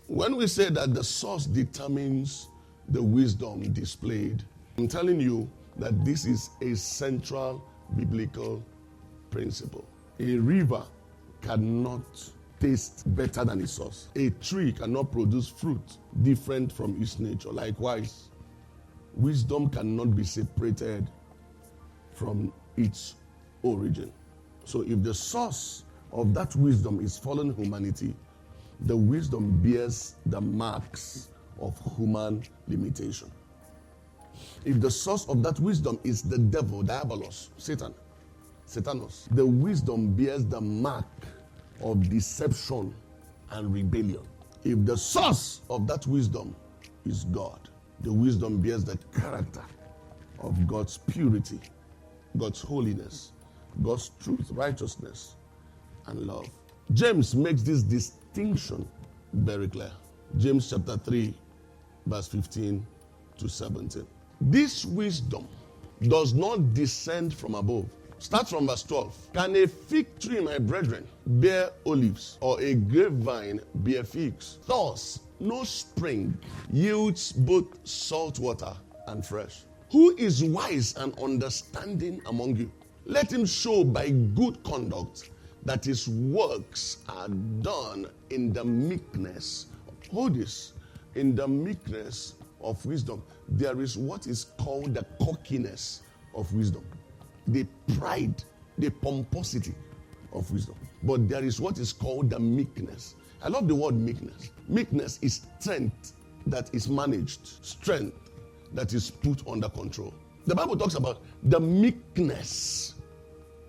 When we say that the source determines the wisdom displayed, I'm telling you that this is a central biblical principle. A river cannot taste better than its source. A tree cannot produce fruit different from its nature. Likewise, wisdom cannot be separated from its origin. So if the source of that wisdom is fallen humanity, the wisdom bears the marks of human limitation. If the source of that wisdom is the devil, diabolos, Satanos, the wisdom bears the mark of deception and rebellion. If the source of that wisdom is God, the wisdom bears the character of God's purity, God's holiness, God's truth, righteousness, and love. James makes this distinction very clear. James chapter 3, verse 15 to 17. This wisdom does not descend from above. Start from verse 12. Can a fig tree, my brethren, bear olives, or a grapevine bear figs? Thus, no spring yields both salt water and fresh. Who is wise and understanding among you? Let him show by good conduct that his works are done in the meekness. Hold this. In the meekness of wisdom. There is what is called the cockiness of wisdom. The pride, the pomposity of wisdom. But there is what is called the meekness. I love the word meekness. Meekness is strength that is managed. Strength that is put under control. The Bible talks about the meekness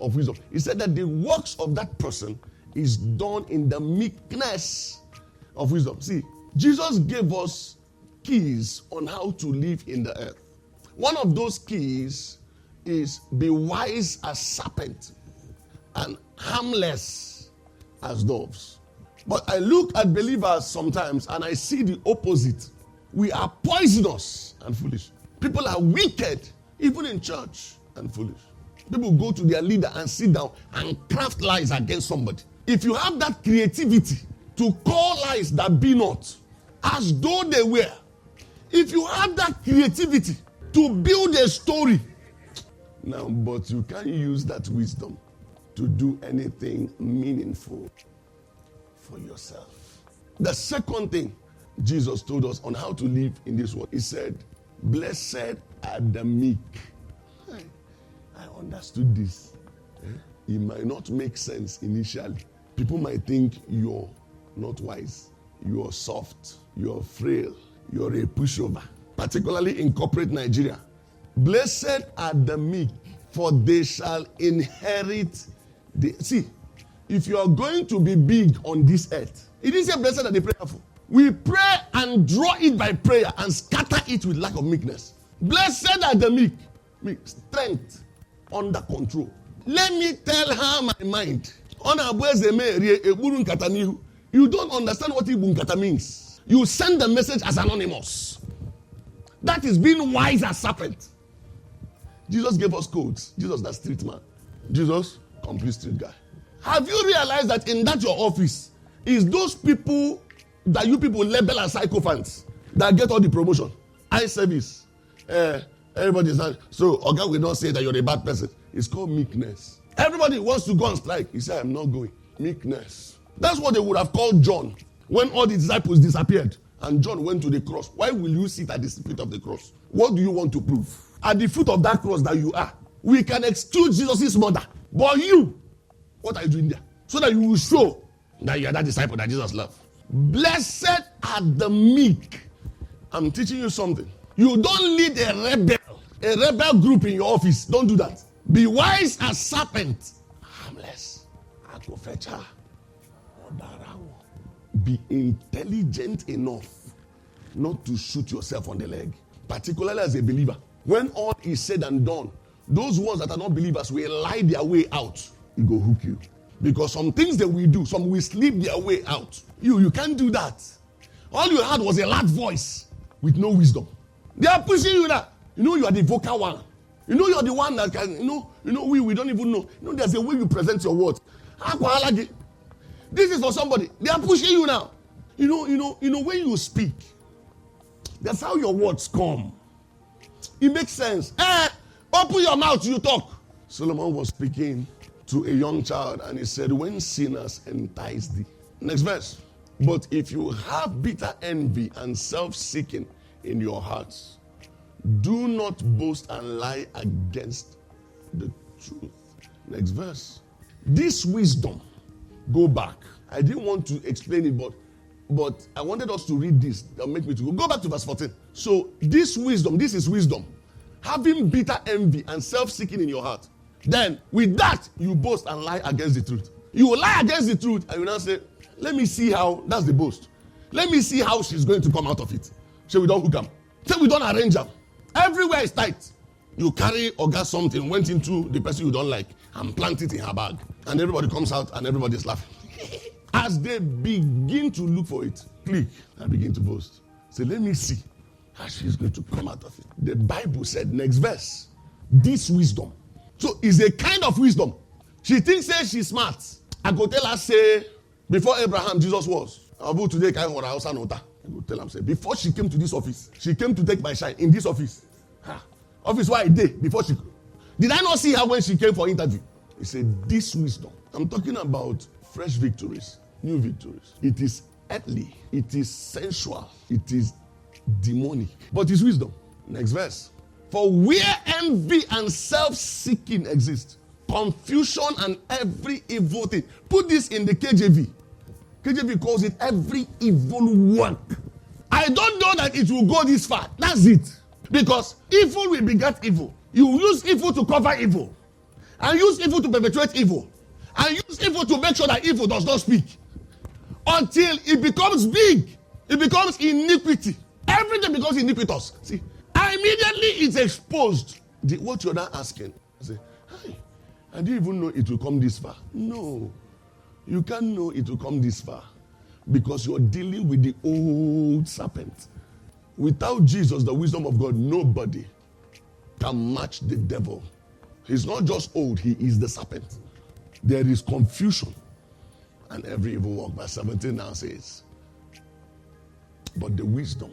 of wisdom. It said that the works of that person is done in the meekness of wisdom. See, Jesus gave us keys on how to live in the earth. One of those keys is be wise as serpent and harmless as doves. But I look at believers sometimes and I see the opposite. We are poisonous and foolish. People are wicked, even in church, and foolish. People go to their leader and sit down and craft lies against somebody. If you have that creativity to call lies that be not, as though they were, if you have that creativity to build a story, now, but you can't use that wisdom to do anything meaningful for yourself. The second thing Jesus told us on how to live in this world, he said, blessed are the meek. I understood this. It might not make sense initially. People might think you're not wise, you're soft, you're frail, you're a pushover, particularly in corporate Nigeria. Blessed are the meek, for they shall inherit the... See, if you are going to be big on this earth, it didn't say blessed are the prayerful. We pray and draw it by prayer and scatter it with lack of meekness. Blessed are the meek. Strength under control. Let me tell her my mind. You don't understand what Ibunkata means. You send the message as anonymous. That is being wise as serpent. Jesus gave us codes. Jesus, that street man. Jesus, complete street guy. Have you realized that in that your office is those people that you people label as sycophants that get all the promotion? Eye service. Everybody is not. So, Oga will not say that you're a bad person. It's called meekness. Everybody wants to go on strike. He said, I'm not going. Meekness. That's what they would have called John when all the disciples disappeared and John went to the cross. Why will you sit at the feet of the cross? What do you want to prove? At the foot of that cross that you are, we can excuse Jesus' mother. But you, what are you doing there? So that you will show that you are that disciple that Jesus loved. Blessed are the meek. I'm teaching you something. You don't lead a rebel group in your office. Don't do that. Be wise as serpent. Harmless. Be intelligent enough not to shoot yourself on the leg, particularly as a believer. When all is said and done, those ones that are not believers will lie their way out. It go hook you. Because some things that we do, some will sleep their way out. You can't do that. All you had was a loud voice with no wisdom. They are pushing you now. You know you are the vocal one. You know you are the one that can, we don't even know. There's a way you present your words. This is for somebody. They are pushing you now. When you speak, that's how your words come. It makes sense. Open your mouth, you talk. Solomon was speaking to a young child, and he said, when sinners entice thee. Next verse. But if you have bitter envy and self-seeking in your hearts, do not boast and lie against the truth. Next verse. This wisdom, go back. I didn't want to explain it, but I wanted us to read this. That'll make me to go back to verse 14. So this wisdom, this is wisdom. Having bitter envy and self-seeking in your heart. Then with that, you boast and lie against the truth. You will lie against the truth and you now say, let me see how, that's the boast. Let me see how she's going to come out of it. So we don't hook them. So we don't arrange them. Everywhere is tight. You carry or got something, went into the person you don't like and plant it in her bag. And everybody comes out and everybody's laughing. As they begin to look for it, click and begin to boast. Say, let me see how she's going to come out of it. The Bible said, next verse, this wisdom. So it's a kind of wisdom. She thinks she's smart. I go tell her, say, before Abraham, Jesus was. Abu today, I go tell her, say, before she came to this office, she came to take my shine in this office. Office why a day before she. Did I not see her when she came for interview? He said, this wisdom. I'm talking about fresh victories, new victories. It is earthly, it is sensual, it is demonic, but it's wisdom. Next verse. For where envy and self-seeking exist, confusion and every evil thing. Put this in the KJV. KJV calls it every evil work. I don't know that it will go this far. That's it. Because evil will beget evil. You use evil to cover evil. And use evil to perpetuate evil. And use evil to make sure that evil does not speak. Until it becomes big. It becomes iniquity. Everything becomes iniquitous. See, immediately it's exposed. What you're not asking. I say, hi, I didn't even know it will come this far. No. You can't know it will come this far. Because you're dealing with the old serpent. Without Jesus, the wisdom of God, nobody can match the devil. He's not just old, he is the serpent. There is confusion and every evil work. Verse 17 now says, but the wisdom